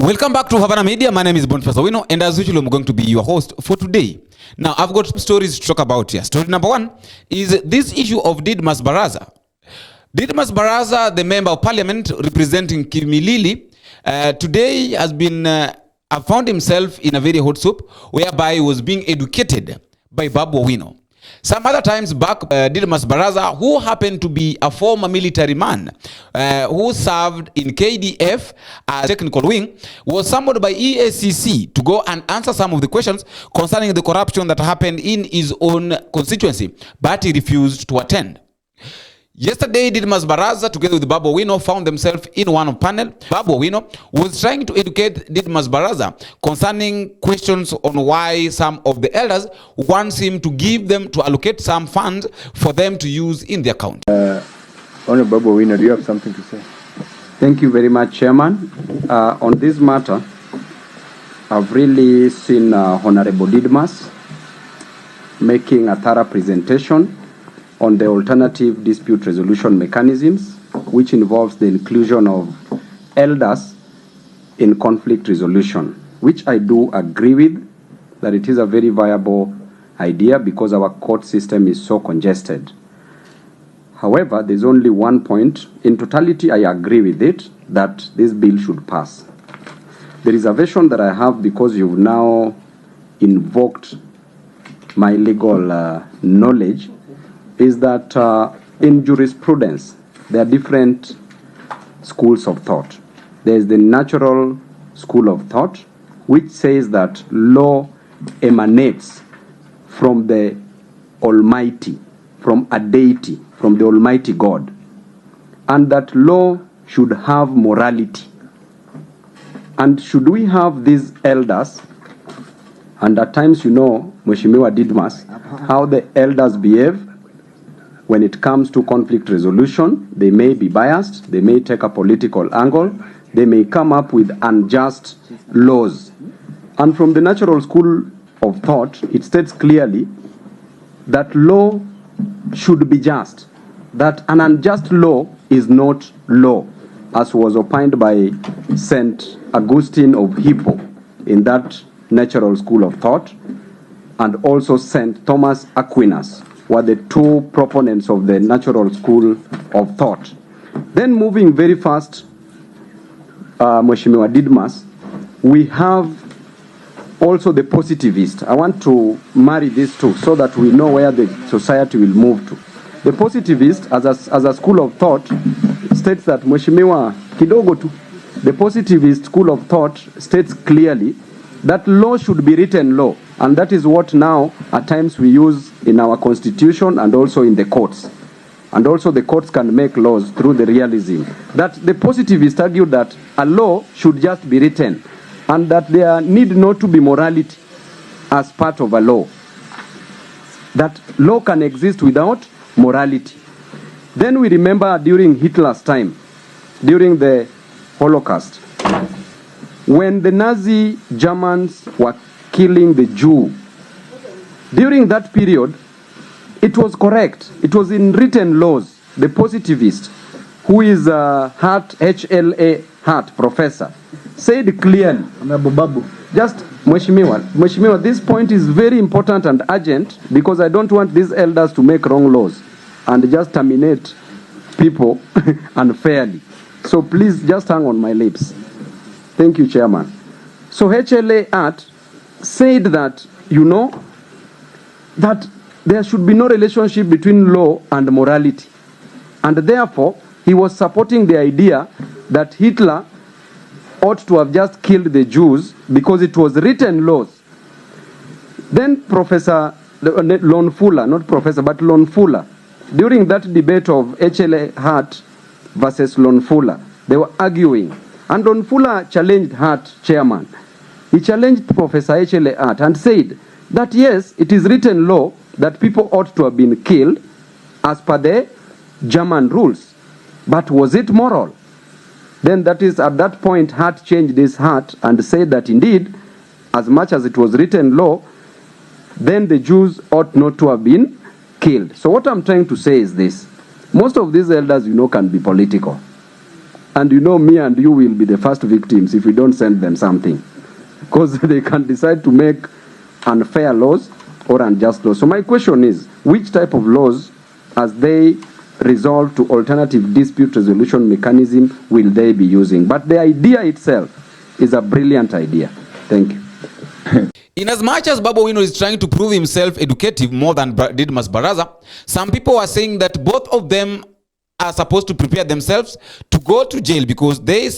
Welcome back to Havana Media. My name is Owino, and as usual, I'm going to be your host for today. Now, I've got stories to talk about here. Story number one is this issue of Didmus Baraza. Didmus Baraza, the member of parliament representing Kimilili, today has been found himself in a very hot soup, whereby he was being educated by Babu Owino. Some other times back, Didmus Baraza, who happened to be a former military man who served in KDF as technical wing, was summoned by EACC to go and answer some of the questions concerning the corruption that happened in his own constituency, but he refused to attend. Yesterday, Didmus Baraza, together with Babu Owino, found themselves in one panel. Babu Owino was trying to educate Didmus Baraza concerning questions on why some of the elders wants him to give them, to allocate some funds for them to use in their account. Honorable Babu Owino, do you have something to say? Thank you very much, Chairman. On this matter, I've really seen Honorable Didmus making a thorough presentation on the alternative dispute resolution mechanisms, which involves the inclusion of elders in conflict resolution, which I do agree with, that it is a very viable idea because our court system is so congested. However, there's only one point. In totality, I agree with it, that this bill should pass. The reservation that I have, because you've now invoked my legal knowledge, is that in jurisprudence, there are different schools of thought. There is the natural school of thought, which says that law emanates from the Almighty, from a deity, from the Almighty God, and that law should have morality. And should we have these elders, and at times, you know, Mheshimiwa Didmus, how the elders behave when it comes to conflict resolution. They may be biased, they may take a political angle, they may come up with unjust laws. And from the natural school of thought, it states clearly that law should be just, that an unjust law is not law, as was opined by St. Augustine of Hippo in that natural school of thought, and also St. Thomas Aquinas were the two proponents of the natural school of thought. Then moving very fast, Mheshimiwa Didmus, we have also the positivist. I want to marry these two so that we know where the society will move to. The positivist, as a school of thought, states that Mheshimiwa kidogo tu. The positivist school of thought states clearly that law should be written law, and that is what now at times we use in our constitution and also in the courts. And also the courts can make laws through the realism. That the positivists argue that a law should just be written, and that there need not to be morality as part of a law. That law can exist without morality. Then we remember during Hitler's time, during the Holocaust, when the Nazi Germans were killing the Jew, during that period, it was correct. It was in written laws. The positivist, who is Hart, HLA Hart professor, said clearly, Babu. just Mheshimiwa, this point is very important and urgent, because I don't want these elders to make wrong laws and just terminate people unfairly. So please just hang on my lips. Thank you, Chairman. So HLA Art said that, you know, that there should be no relationship between law and morality. And therefore, he was supporting the idea that Hitler ought to have just killed the Jews because it was written laws. Then Professor Lon Fuller, not Professor, but Lon Fuller, during that debate of HLA Hart versus Lon Fuller, they were arguing. And Lon Fuller challenged Hart, Chairman. He challenged Professor HLA Hart and said that yes, it is written law that people ought to have been killed as per the German rules. But was it moral? Then that is at that point Hart changed his heart and said that indeed, as much as it was written law, then the Jews ought not to have been killed. So what I'm trying to say is this. Most of these elders, you know, can be political. And you know, me and you will be the first victims if we don't send them something. Because they can decide to make unfair laws or unjust laws. So my question is, which type of laws, as they resolve to alternative dispute resolution mechanism, will they be using? But the idea itself is a brilliant idea. Thank you. In as much as Babu Owino is trying to prove himself educative more than Didmus Baraza, some people are saying that both of them are supposed to prepare themselves to go to jail because they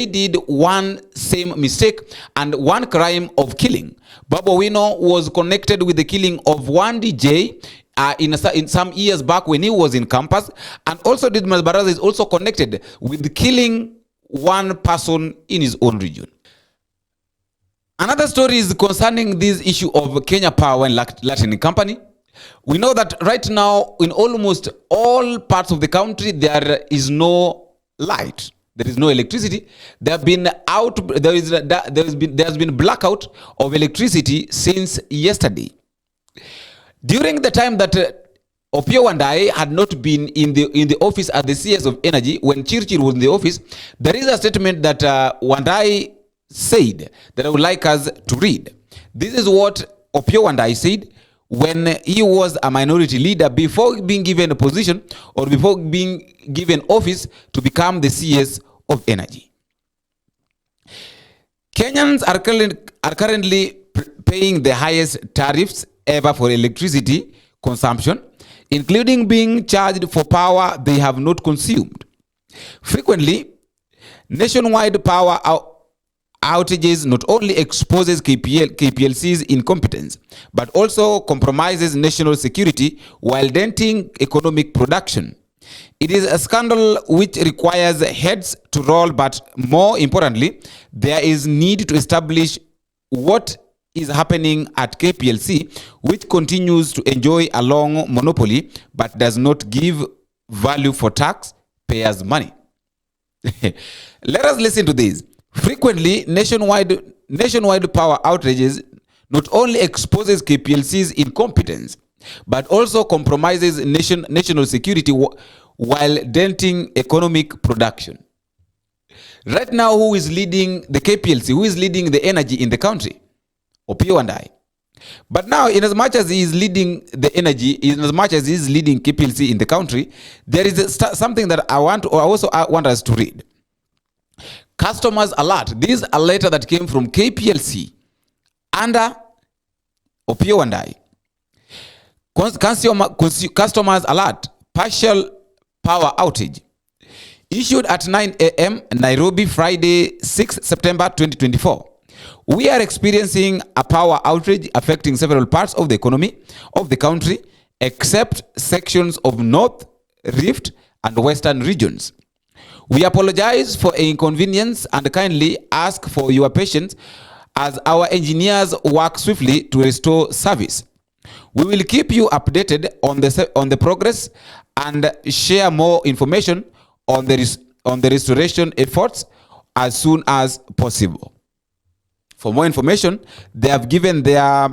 did one same mistake and one crime of killing. Babu Owino was connected with the killing of one DJ in some years back when he was in campus, and also Didmus Baraza is also connected with killing one person in his own region. Another story is concerning this issue of Kenya Power and Lightning Company. We know that right now in almost all parts of the country there is no light, there is no electricity. There has been blackout of electricity since yesterday. During the time that Opiyo Wandayi had not been in the office at the CS of Energy, when Chirchir was in the office, there is a statement that Wandayi said that I would like us to read. This is what Opiyo Wandayi said when he was a minority leader before being given a position or before being given office to become the CS of Energy. Kenyans are currently paying the highest tariffs ever for electricity consumption, including being charged for power they have not consumed. Frequently, nationwide power outages not only exposes KPLC's incompetence, but also compromises national security while denting economic production. It is a scandal which requires heads to roll, but more importantly, there is need to establish what is happening at KPLC, which continues to enjoy a long monopoly, but does not give value for taxpayers' money. Let us listen to this. Frequently, nationwide power outages not only exposes KPLC's incompetence, but also compromises national security while denting economic production. Right now, who is leading the KPLC? Who is leading the energy in the country? Opiyo Wandayi. But now, in as much as he is leading the energy, in as much as he is leading KPLC in the country, there is something that I also want us to read. Customers alert. This is a letter that came from KPLC under Opiyo Wandayi. Customers alert. Partial power outage. Issued at 9 a.m. Nairobi, Friday, 6 September 2024. We are experiencing a power outage affecting several parts of the economy of the country, except sections of North, Rift, and Western regions. We apologize for inconvenience and kindly ask for your patience as our engineers work swiftly to restore service. We will keep you updated on the progress and share more information on the restoration efforts as soon as possible. For more information, they have given their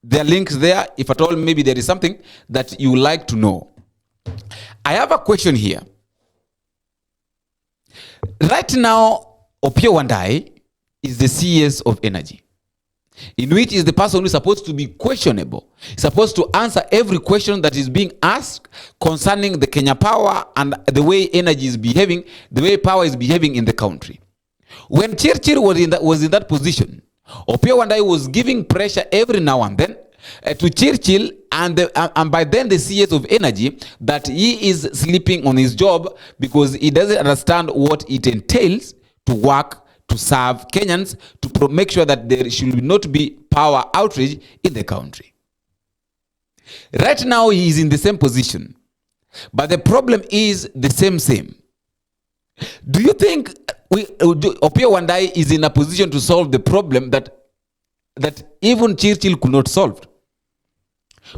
links there. If at all, maybe there is something that you would like to know. I have a question here. Right now, Opiyo Wandayi is the CS of Energy, in which is the person who is supposed to be questionable, supposed to answer every question that is being asked concerning the Kenya Power and the way energy is behaving, the way power is behaving in the country. When Chirchir was in that position, Opiyo Wandayi was giving pressure every now and then to Chirchir and by then the CS of Energy that he is sleeping on his job because he doesn't understand what it entails to work to serve Kenyans, to make sure that there should not be power outrage in the country. Right now he is in the same position, but the problem is the same. Do you think Opiyo Wandayi is in a position to solve the problem that even Chirchir could not solve?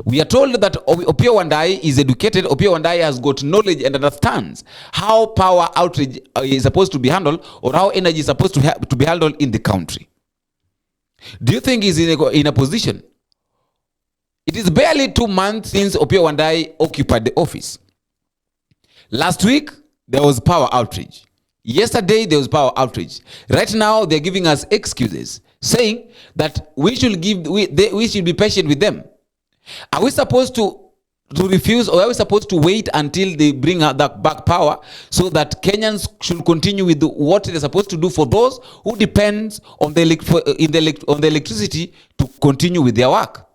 We are told that Opiyo Wandayi is educated. Opiyo Wandayi has got knowledge and understands how power outrage is supposed to be handled, or how energy is supposed to be handled in the country. Do you think he's in a position? It is barely 2 months since Opiyo Wandayi occupied the office. Last week, there was power outrage. Yesterday there was power outrage. Right now they're giving us excuses, saying that we should be patient with them. Are we supposed to refuse, or are we supposed to wait until they bring that back power so that Kenyans should continue with what they're supposed to do for those who depends on the electricity to continue with their work?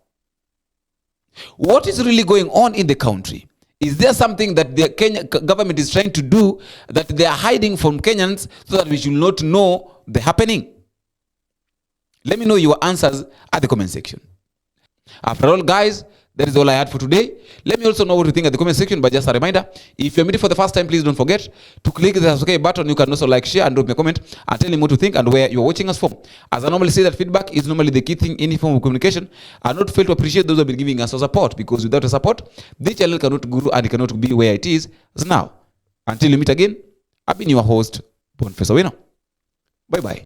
What is really going on in the country? Is there something that the Kenya government is trying to do that they are hiding from Kenyans so that we should not know the happening? Let me know your answers at the comment section. After all, guys, that is all I had for today. Let me also know what you think at the comment section, but just a reminder, if you're meeting for the first time, please don't forget to click the subscribe button. You can also like, share, and drop me a comment and tell me what you think and where you're watching us from. As I normally say, that feedback is normally the key thing in any form of communication. And not fail to appreciate those who have been giving us support, because without a support, this channel cannot grow and it cannot be where it is now. Until we meet again, I've been your host, Professor Owino. Bye-bye.